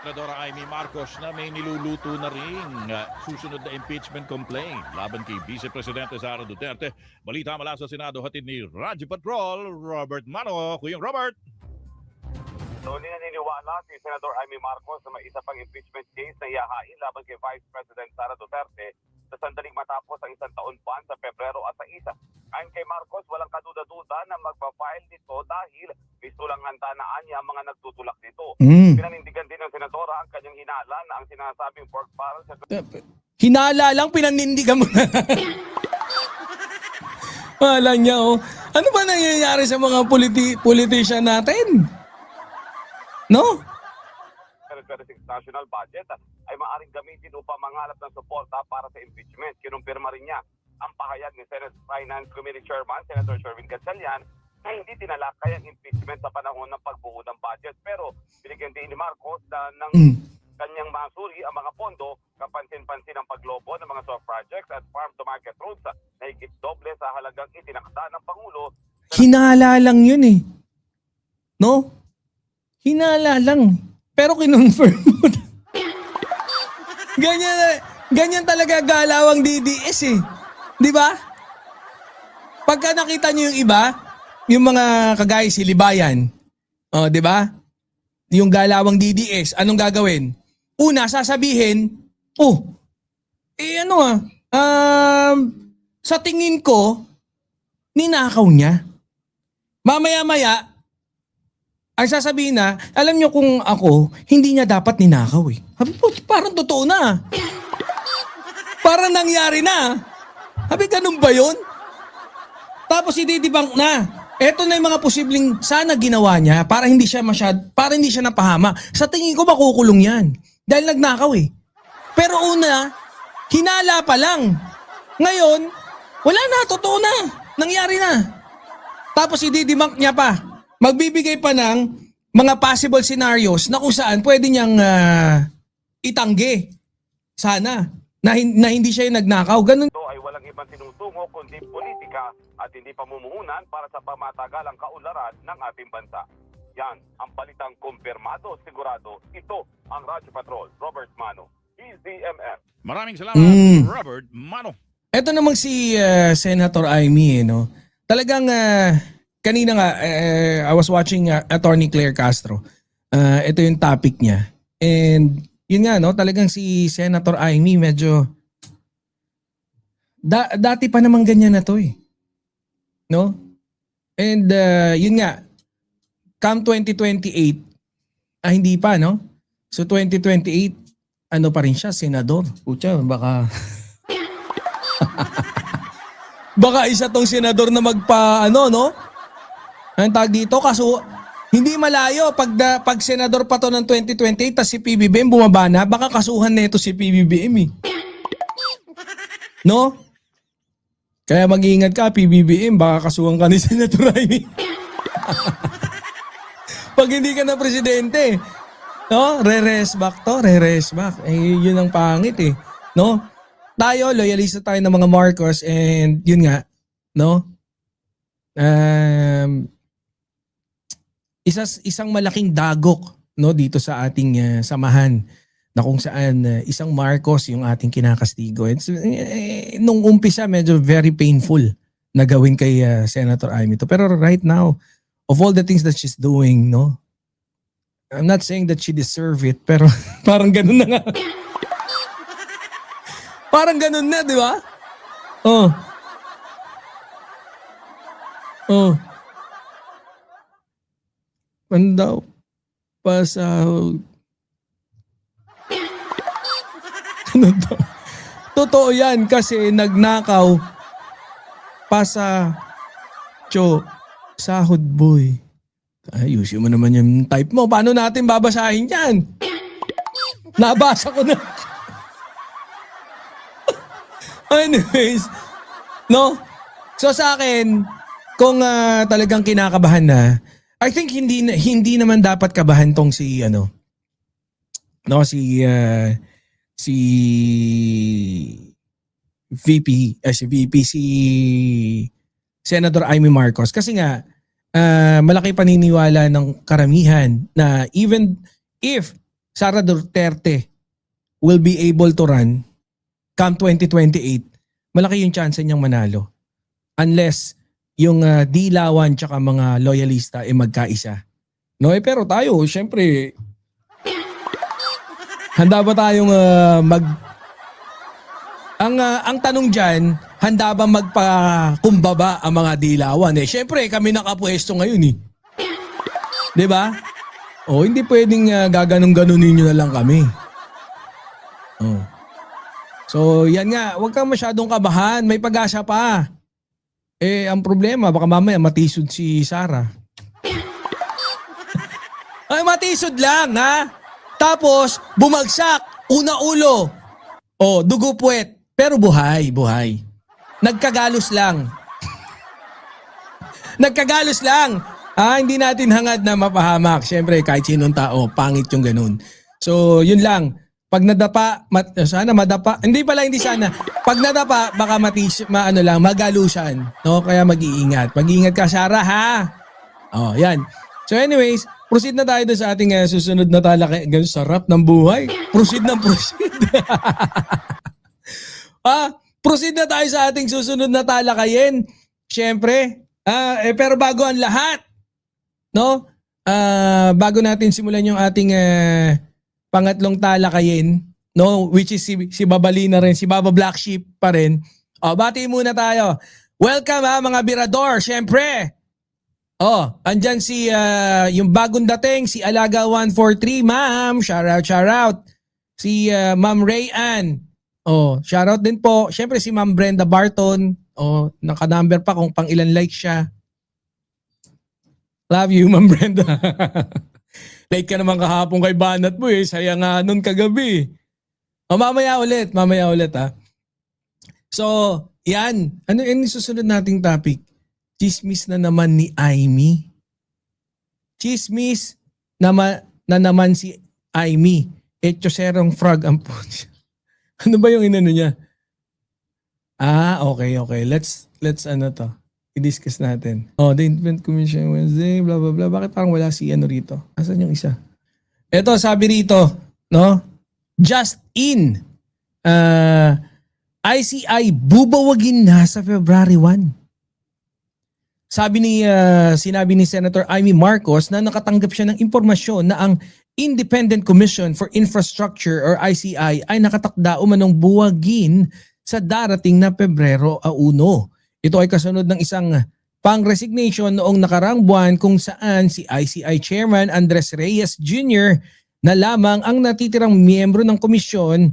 Senadora Amy Marcos na may niluluto na ring susunod na impeachment complaint laban kay Vice Presidente Sara Duterte. Balita mula sa Senado, hatid ni Radyo Patrol, Robert Mano. Kuyang Robert! So, naniniwala si Senador Amy Marcos na may isa pang impeachment case na ihahain laban kay Vice President Sara Duterte sa sandaling matapos ang isang taon ban sa Pebrero at sa isa. Ayon kay Marcos, walang kaduda-duda na magpa-file nito dahil gusto lang handaan niya ang mga nagtutulak nito. Pinanindigan din ng senadora ang kanyang hinala na ang sinasabing pork barrel sa... Hinala lang, pinanindigan mo na. Wala niya, oh. Ano ba nangyayari sa mga politician natin? No? 2026 national budget ay maaaring gamitin upang mangalap ng suporta para sa impeachment. Kinumpirma rin niya ang pahayag ni Senate Finance Committee Chairman, Senator Sherwin Gatchalian, na hindi tinalakay ang impeachment sa panahon ng pagbuo ng budget. Pero binigyan din ni Marcos na ng kanyang masuri ang mga pondo, kapansin-pansin ang paglobo ng mga soft projects at farm-to-market roads na higit doble sa halagang itinakda ng Pangulo. Hinala lang yun eh. No? Hinala lang. Pero kinonfirm mo na. Ganyan talaga galawang DDS eh. Di ba? Pagka nakita niyo yung iba, yung mga kagaya si Libayan, oh, di ba? Yung galawang DDS, anong gagawin? Una, sasabihin, sa tingin ko, ninakaw niya. Mamaya-maya, ang sasabihin na, alam niyo kung ako, hindi niya dapat ninakaw eh. Sabi po, parang totoo na. Parang nangyari na. Sabi, ganun ba yun? Tapos ididibang na. Eto na yung mga posibleng sana ginawa niya para hindi siya napahama. Sa tingin ko makukulong yan. Dahil nagnakaw eh. Pero una, hinala pa lang. Ngayon, wala na, totoo na. Nangyari na. Tapos ididibang niya pa. Magbibigay pa ng mga possible scenarios na kung saan pwede niyang itanggi. Sana. Na hindi siya yung nagnakaw. Ganun. Ito ay walang ibang tinutungo kundi politika at hindi pamumuhunan para sa pamatagalang kaunlaran ng ating bansa. Yan ang balitang kumpirmado, sigurado. Ito ang Radyo Patrol, Robert Mano, EZMM. Maraming salamat, Robert Mano. Ito namang si Senator Amy, no? Talagang kanina nga, I was watching Attorney Claire Castro. Ito yung topic niya. And yun nga, no? Talagang si Senator Amy medyo dati pa naman ganyan na to eh. No? And yun nga, come 2028, hindi pa, no? So 2028, ano pa rin siya, senador. Pucha, baka... baka isa tong senador na no? Ang tag dito, kaso hindi malayo. Pag senador pa to ng 2028, tas si PBBM bumaba na, baka kasuhan nito si PBBM eh. No? Kaya mag-iingat ka, PBBM, baka kasuhan ka ni Senator Amy. Pag hindi ka na presidente, no? Re-rest back to, re-rest back. Yun ang pangit eh. No? Tayo, loyalista tayo ng mga Marcos and yun nga, no? Isang malaking dagok, no, dito sa ating samahan na kung saan isang Marcos yung ating kinakastigo. Nung umpisa, medyo very painful na gawin kay Senator Amy to. Pero right now, of all the things that she's doing, no? I'm not saying that she deserve it, pero parang ganun na nga. Parang ganun na, di ba? Pandaw, pasahod. Ano to? Totoo yan kasi nagnakaw sahod boy. Ayusin mo naman yung type mo. Paano natin babasahin yan? Nabasa ko na. Anyways, no? So sa akin, kung talagang kinakabahan na, I think hindi naman dapat kabahan tong si si Senator Amy Marcos kasi nga malaki paniniwala ng karamihan na even if Sara Duterte will be able to run come 2028, malaki yung chance niyang manalo. Unless yung Dilawan tsaka mga loyalista magkaisa. No, pero tayo, syempre, handa ba tayong ang tanong diyan, handa ba magpakumbaba ang mga Dilawan? Syempre, kami nakapwesto ngayon eh. 'Di ba? Hindi pwedeng gaganong-ganunin niyo na lang kami. So, yan nga, huwag kang masyadong kabahan, may pag-asa pa. Ang problema, baka mamaya matisod si Sara. Ay, matisod lang, ha? Tapos, bumagsak, una ulo. Dugo puwet, pero buhay. Nagkagalos lang. Nagkagalos lang. Hindi natin hangad na mapahamak. Siyempre, kahit sinong tao, pangit yung ganun. So, yun lang. Pag nadapa, sana madapa. Hindi sana. Pag nadapa, baka magalusan. No? Kaya mag-iingat. Mag-iingat ka, Sara, ha? Yan. So anyways, proceed na tayo sa ating susunod na talakayan. Ganun, sarap ng buhay. Proceed. Proceed na tayo sa ating susunod na talakayan. Siyempre, pero bago ang lahat, no? Bago natin simulan yung ating pangatlong talakayin, no, which is si Babalina rin, si Baba Black Sheep pa rin. Bati muna tayo. Welcome mga Birador, syempre. Andyan si yung bagong dating, si Alaga 143, ma'am. Shout out. Si Ma'am Rayan. Shout out din po. Syempre si Ma'am Brenda Barton. Naka-number pa kung pang ilan likes siya. Love you, Ma'am Brenda. Like ka naman kahapon kay Banat mo Saya nga nun kagabi. Mamaya ulit ha. So, yan. Ano yung susunod nating topic? Chismis na naman ni Aimee. Chismis na naman si Aimee. Etchoserong frog ang punch. Ano ba yung inano niya? Okay. Let's i-discuss natin. The Independent Commission Wednesday, blah, blah, blah. Bakit parang wala si rito? Asan yung isa? Ito, sabi rito, no? Just in. ICI bubawagin na sa February 1. Sinabi ni Senator Amy Marcos na nakatanggap siya ng impormasyon na ang Independent Commission for Infrastructure or ICI ay nakatakda umanong buwagin sa darating na Pebrero 1. Ito ay kasunod ng isang pang-resignation noong nakarang buwan kung saan si ICI Chairman Andres Reyes Jr. na lamang ang natitirang miyembro ng komisyon